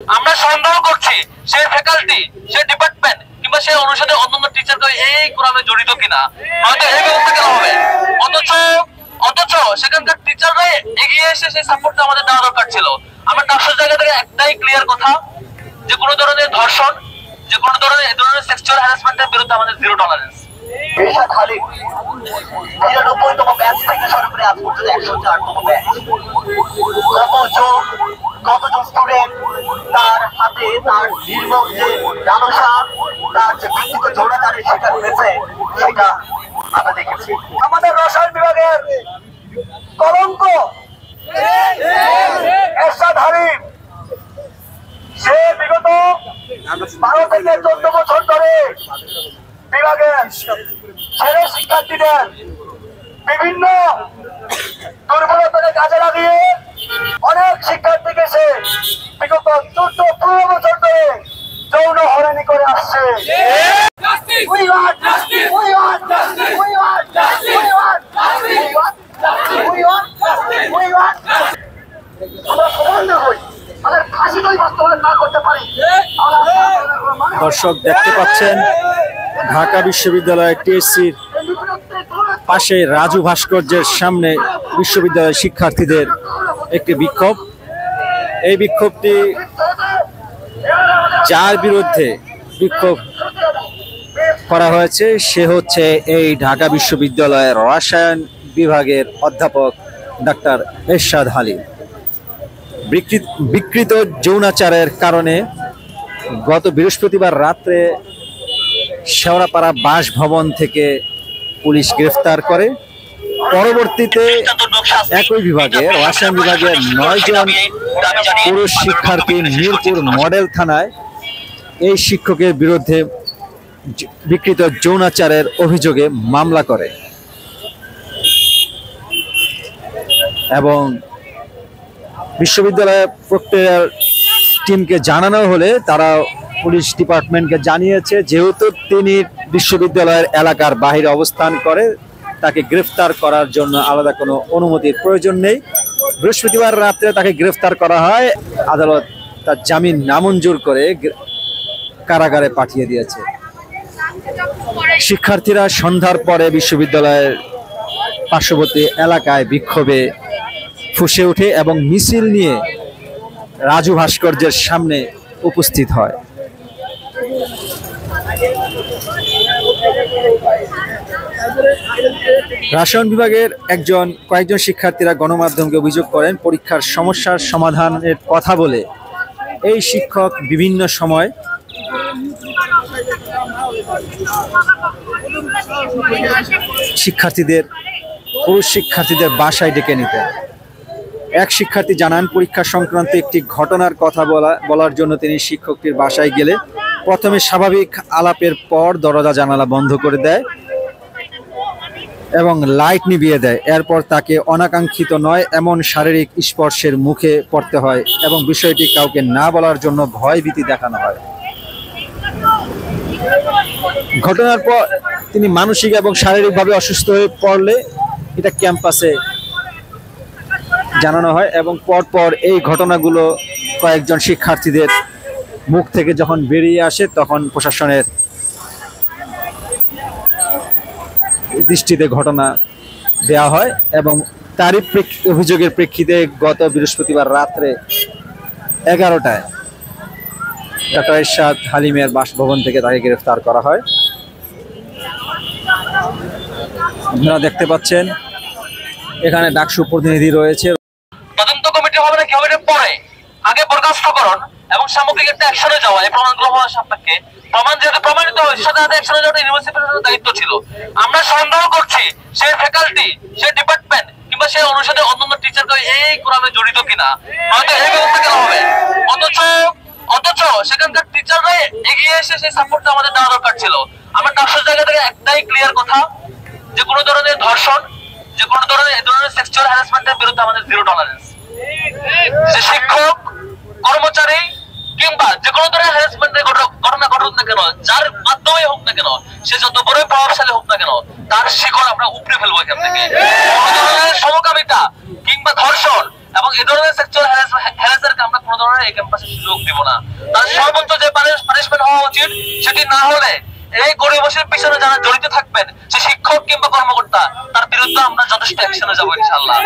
আমরা সন্দেহ করছি সেই ফ্যাকাল্টি, সেই ডিপার্টমেন্ট কিংবা সেই অনুষদের অন্যান্য টিচারকে এই কোরআনে জড়িত কিনা, হয়তো এই ব্যবস্থা কেন হবে। অথচ সেখানকার টিচাররাই এগিয়ে এসে সেই সাপোর্টটা আমাদের দেওয়া দরকার ছিল। আমরা টাফসের জায়গা থেকে একটাই ক্লিয়ার কথা, যে কোনো ধরনের ধর্ষণ, যে কোনো ধরনের এই ধরনের সেক্সুয়াল হ্যারাসমেন্টের বিরুদ্ধে আমাদের জিরো টলারেন্স। এরশাদ হালিম ৯৯তম ব্যাচ থেকে শুরু করে আজ পর্যন্ত ১০৪তম ব্যাচ। কতজন স্টুডেন্ট তার হাতে তার নির্মম যে লালসা, তার যে ব্যক্তিগত যৌনাচারের শিকার হয়েছে সেটা আমরা দেখেছি। আমাদের রসায়ন বিভাগের কলঙ্ক এরশাদ হালিম, সে বিগত ১২ থেকে ১৪ বছর ধরে বিভাগের ছেলে শিক্ষার্থীদের বিভিন্ন দুর্বলতাকে কাজে লাগিয়ে অনেক শিক্ষার্থীকে সে বিগত ১৪-১৫ বছর ধরে যৌন হয়রানি করে আসছে। দর্শক দেখতে পাচ্ছেন ঢাকা বিশ্ববিদ্যালয়ের টিএসসির পাশে রাজু ভাস্কর্যের সামনে বিশ্ববিদ্যালয়ের শিক্ষার্থীদের একটি বিক্ষোভ। এই বিক্ষোভটি যার বিরুদ্ধে বিক্ষোভ করা হয়েছে সে হচ্ছে এই ঢাকা বিশ্ববিদ্যালয়ের রসায়ন বিভাগের অধ্যাপক ডাক্তার এরশাদ হালিম। বিকৃত যৌনাচারের কারণে গত বৃহস্পতিবার রাত্রে শেওড়াপাড়া বাসভবন থেকে পুলিশ গ্রেফতার করে। পরবর্তীতে একই বিভাগের রসায়ন বিভাগের ৯ জন পুরুষ শিক্ষার্থী মিরপুর মডেল থানায় এই শিক্ষকের বিরুদ্ধে বিকৃত যৌনাচারের অভিযোগে মামলা করে এবং বিশ্ববিদ্যালয়ের প্রক্রিয়ার টিমকে জানানো হলে তারা পুলিশ ডিপার্টমেন্টকে জানিয়েছে যেহেতু তিনি বিশ্ববিদ্যালয়ের এলাকার বাইরে অবস্থান করে তাকে গ্রেফতার করার জন্য আলাদা কোনো অনুমতির প্রয়োজন নেই। বৃহস্পতিবার রাত্রে তাকে গ্রেফতার করা হয়, আদালত তার জামিন নামঞ্জুর করে কারাগারে পাঠিয়ে দিয়েছে। শিক্ষার্থীরা সন্ধ্যার পরে বিশ্ববিদ্যালয়ের পার্শ্ববর্তী এলাকায় বিক্ষোভে ফুঁসে ওঠে এবং মিছিল নিয়ে রাজু ভাস্কর্যের সামনে উপস্থিত হয়। রসায়ন বিভাগের কয়েকজন শিক্ষার্থীরা গণমাধ্যমকে অভিযোগ করেন পরীক্ষার সমস্যার সমাধানের কথা বলে এই শিক্ষক বিভিন্ন সময় পুরুষ শিক্ষার্থীদের বাসায় ডেকে নিতেন। এক শিক্ষার্থী জানান পরীক্ষা সংক্রান্ত একটি ঘটনার কথা বলার জন্য তিনি শিক্ষকটির বাসায় গেলে প্রথমে স্বাভাবিক আলাপের পর দরজা জানালা বন্ধ করে দেয় এবং লাইট নিভিয়ে দেয়। এরপর তাকে অনাকাঙ্ক্ষিত নয় এমন শারীরিক স্পর্শের মুখে পড়তে হয় এবং বিষয়টি কাউকে না বলার জন্য ভয়ভীতি দেখানো হয়। ঘটনার পর তিনি মানসিক এবং শারীরিকভাবে অসুস্থ হয়ে পড়লে এটা ক্যাম্পাসে জানানো হয় এবং পরপর এই ঘটনাগুলো কয়েকজন শিক্ষার্থীদের মুখ থেকে যখন বেরিয়ে আসে তখন প্রশাসনের দৃষ্টিতে ঘটনা দেওয়া হয় এবং তারই অভিযোগের প্রেক্ষিতে গত বৃহস্পতিবার রাত্রে 11টায় ডাক্তার এরশাদ হালিমের বাসভবন থেকে তাকে গ্রেফতার করা হয়। আপনারা দেখতে পাচ্ছেন এখানে ডাকসু প্রতিনিধি রয়েছে। তদন্ত কমিটি হবে না কি হবে পরে, আগে বরখাস্তকরণ এবং সামগ্রিক একটা অ্যাকশনে যাওয়া, এই প্রমাণগুলো হওয়ার সাপেক্ষে প্রমাণ যেহেতু প্রমাণিত হয়েছে সাথে সাথে অ্যাকশনে যাওয়াটা ইউনিভার্সিটির দায়িত্ব ছিল। আমরা সন্দেহ করছি সেই ফ্যাকাল্টি, সেই ডিপার্টমেন্ট কিংবা সেই অনুষদের অন্যান্য টিচারকে এই কোরআনে জড়িত কিনা, হয়তো এই ব্যবস্থা কেন হবে। অথচ সেখানকার টিচাররাই এগিয়ে এসে সেই সাপোর্টটা আমাদের দেওয়া দরকার ছিল। আমরা টাফসের জায়গা থেকে একটাই ক্লিয়ার কথা, যে কোনো ধরনের ধর্ষণ, যে কোনো ধরনের এই ধরনের সেক্সুয়াল হ্যারাসমেন্টের বিরুদ্ধে আমাদের জিরো টলারেন্স। যে শিক্ষক, কর্মচারী কিংবা যে কোনো ধরনের হ্যারাসমেন্টের ঘটনা ঘটুক না কেন, যার মাধ্যমে হোক না কেন, সে যত বড় প্রভাবশালী হোক না কেন, তার শিকড় আমরা উপড়ে ফেলবো এখান থেকে। কোনো ধরনের সমকামিতা কিংবা ধর্ষণ এবং এই ধরনের সেক্সুয়াল হ্যারাসমেন্টকে আমরা কোনো ধরনের এই ক্যাম্পাসে সুযোগ দিব না। তার সর্বোচ্চ যে পানিশমেন্ট হওয়া উচিত, সেটি না হলে এই গরিবসের পিছনে যারা জড়িত থাকবেন, সে শিক্ষক কিংবা কর্মকর্তা, তার বিরুদ্ধে আমরা যথেষ্ট অ্যাকশনে যাবো ইনশাআল্লাহ।